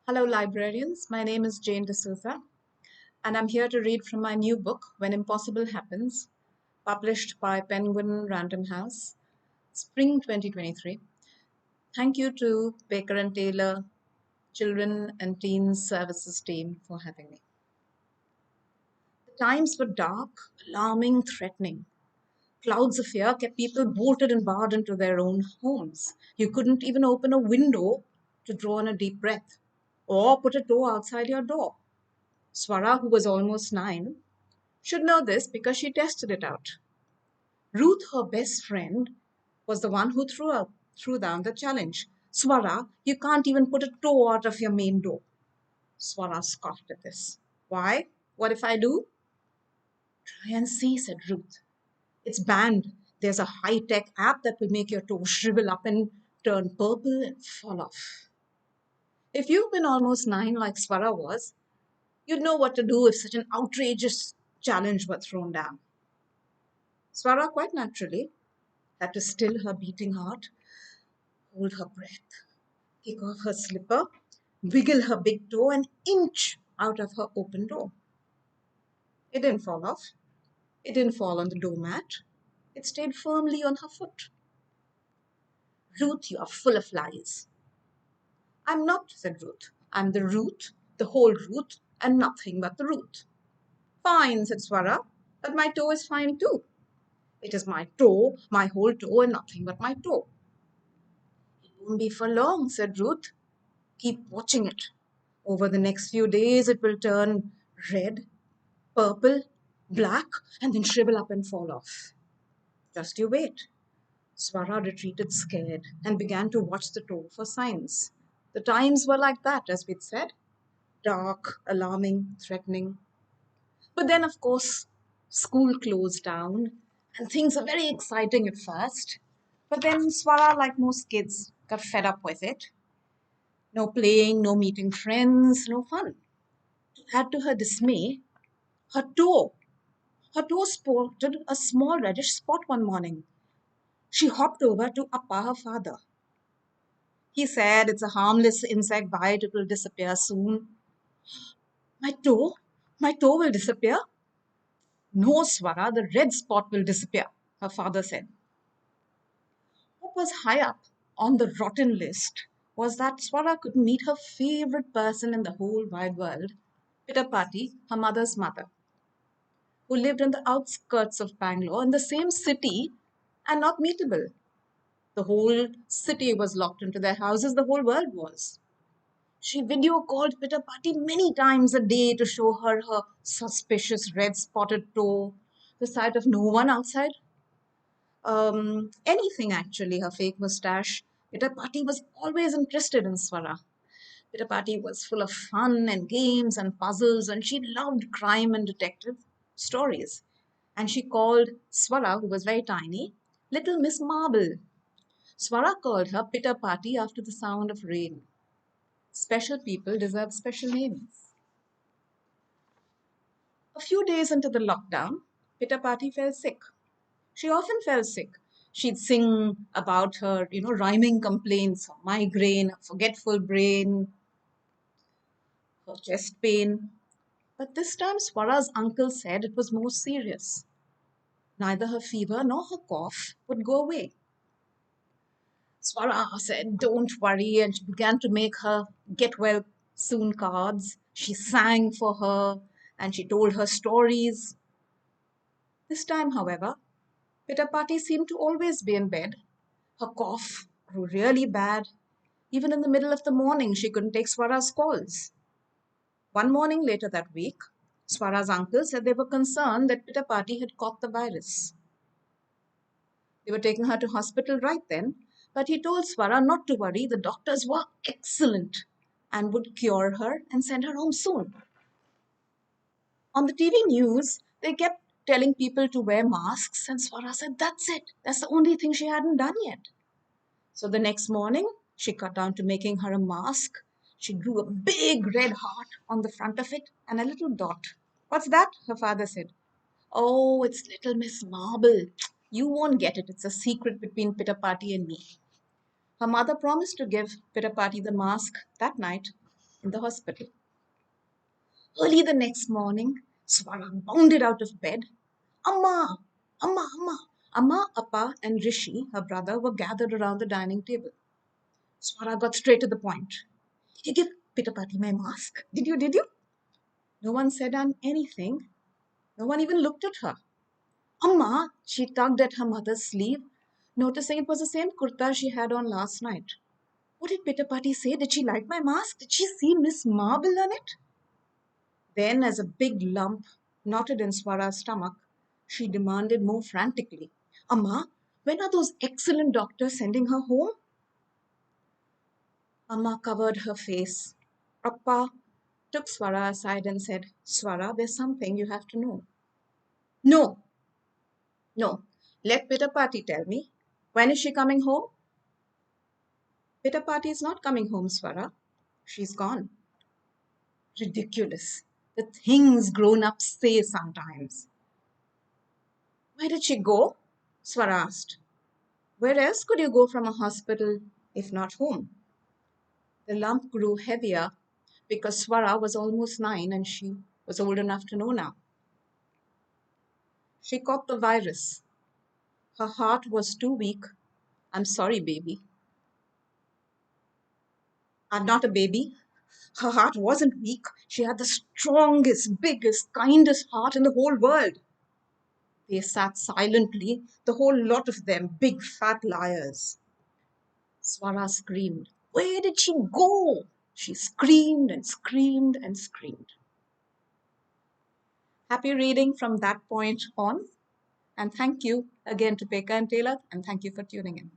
Hello, librarians. My name is Jane De Suza, and I'm here to read from my new book, When Impossible Happens, published by Penguin Random House, Spring 2023. Thank you to Baker and Taylor Children and Teens Services team for having me. The times were dark, alarming, threatening. Clouds of fear kept people bolted and barred into their own homes. You couldn't even open a window to draw in a deep breath or put a toe outside your door. Swara, who was almost 9, should know this because she tested it out. Ruth, her best friend, was the one who threw down the challenge. Swara, you can't even put a toe out of your main door. Swara scoffed at this. Why? What if I do? Try and see, said Ruth. It's banned. There's a high-tech app that will make your toe shrivel up and turn purple and fall off. If you've been almost 9 like Swara was, you'd know what to do if such an outrageous challenge were thrown down. Swara quite naturally had to still her beating heart, hold her breath, kick off her slipper, wiggle her big toe, and inch out of her open door. It didn't fall off. It didn't fall on the doormat. It stayed firmly on her foot. Ruth, you are full of lies. I'm not, said Ruth. I'm the root, the whole root, and nothing but the root. Fine, said Swara, but my toe is fine too. It is my toe, my whole toe, and nothing but my toe. It won't be for long, said Ruth. Keep watching it. Over the next few days, it will turn red, purple, black, and then shrivel up and fall off. Just you wait. Swara retreated scared and began to watch the toe for signs. The times were like that, as we'd said, dark, alarming, threatening. But then, of course, school closed down and things are very exciting at first. But then Swara, like most kids, got fed up with it. No playing, no meeting friends, no fun. To add to her dismay, her toe, her toe spotted a small reddish spot one morning. She hopped over to Appa, her father. He said, it's a harmless insect bite, it will disappear soon. My toe? My toe will disappear? No, Swara, the red spot will disappear, her father said. What was high up on the rotten list was that Swara could meet her favorite person in the whole wide world, Pittapati, her mother's mother, who lived in the outskirts of Bangalore in the same city and not meetable. The whole city was locked into their houses, the whole world was. She video called Pittapati many times a day to show her her suspicious red spotted toe, the sight of no one outside. Anything actually, her fake mustache. Pittapati was always interested in Swara. Pittapati was full of fun and games and puzzles, and she loved crime and detective stories. And she called Swara, who was very tiny, Little Miss Marble. Swara called her Pittapati after the sound of rain. Special people deserve special names. A few days into the lockdown, Pittapati fell sick. She often fell sick. She'd sing about her, rhyming complaints of migraine, a forgetful brain, her chest pain. But this time, Swara's uncle said it was more serious. Neither her fever nor her cough would go away. Swara said, don't worry, and she began to make her get well soon cards. She sang for her and she told her stories. This time, however, Pittapati seemed to always be in bed. Her cough grew really bad. Even in the middle of the morning, she couldn't take Swara's calls. One morning later that week, Swara's uncle said they were concerned that Pittapati had caught the virus. They were taking her to hospital right then, but he told Swara not to worry, the doctors were excellent and would cure her and send her home soon. On the TV news, they kept telling people to wear masks, and Swara said, that's it. That's the only thing she hadn't done yet. So the next morning, she got down to making her a mask. She drew a big red heart on the front of it and a little dot. What's that? Her father said. Oh, it's little Miss Marble. You won't get it. It's a secret between Pittapati and me. Her mother promised to give Pittapati the mask that night. in the hospital. Early the next morning, Swara bounded out of bed. Amma! Amma! Amma! Amma, Appa, and Rishi, her brother, were gathered around the dining table. Swara got straight to the point. Did you give Pitapati my mask? Did you? No one said anything. No one even looked at her. Amma, she tugged at her mother's sleeve, noticing it was the same kurta she had on last night. What did Pitapati say? Did she like my mask? Did she see Miss Marble on it? Then, as a big lump knotted in Swara's stomach, she demanded more frantically, Amma, when are those excellent doctors sending her home? Amma covered her face. Appa took Swara aside and said, Swara, there's something you have to know. No, no, let Pitapati tell me. When is she coming home? Pitapati is not coming home, Swara. She's gone. Ridiculous. The things grown ups say sometimes. Where did she go? Swara asked. Where else could you go from a hospital if not home? The lump grew heavier because Swara was almost 9 and she was old enough to know now. She caught the virus. Her heart was too weak. I'm sorry, baby. I'm not a baby. Her heart wasn't weak. She had the strongest, biggest, kindest heart in the whole world. They sat silently, the whole lot of them, big fat liars. Swara screamed. Where did she go? She screamed and screamed and screamed. Happy reading from that point on. And thank you again to Pekka and Taylor, and thank you for tuning in.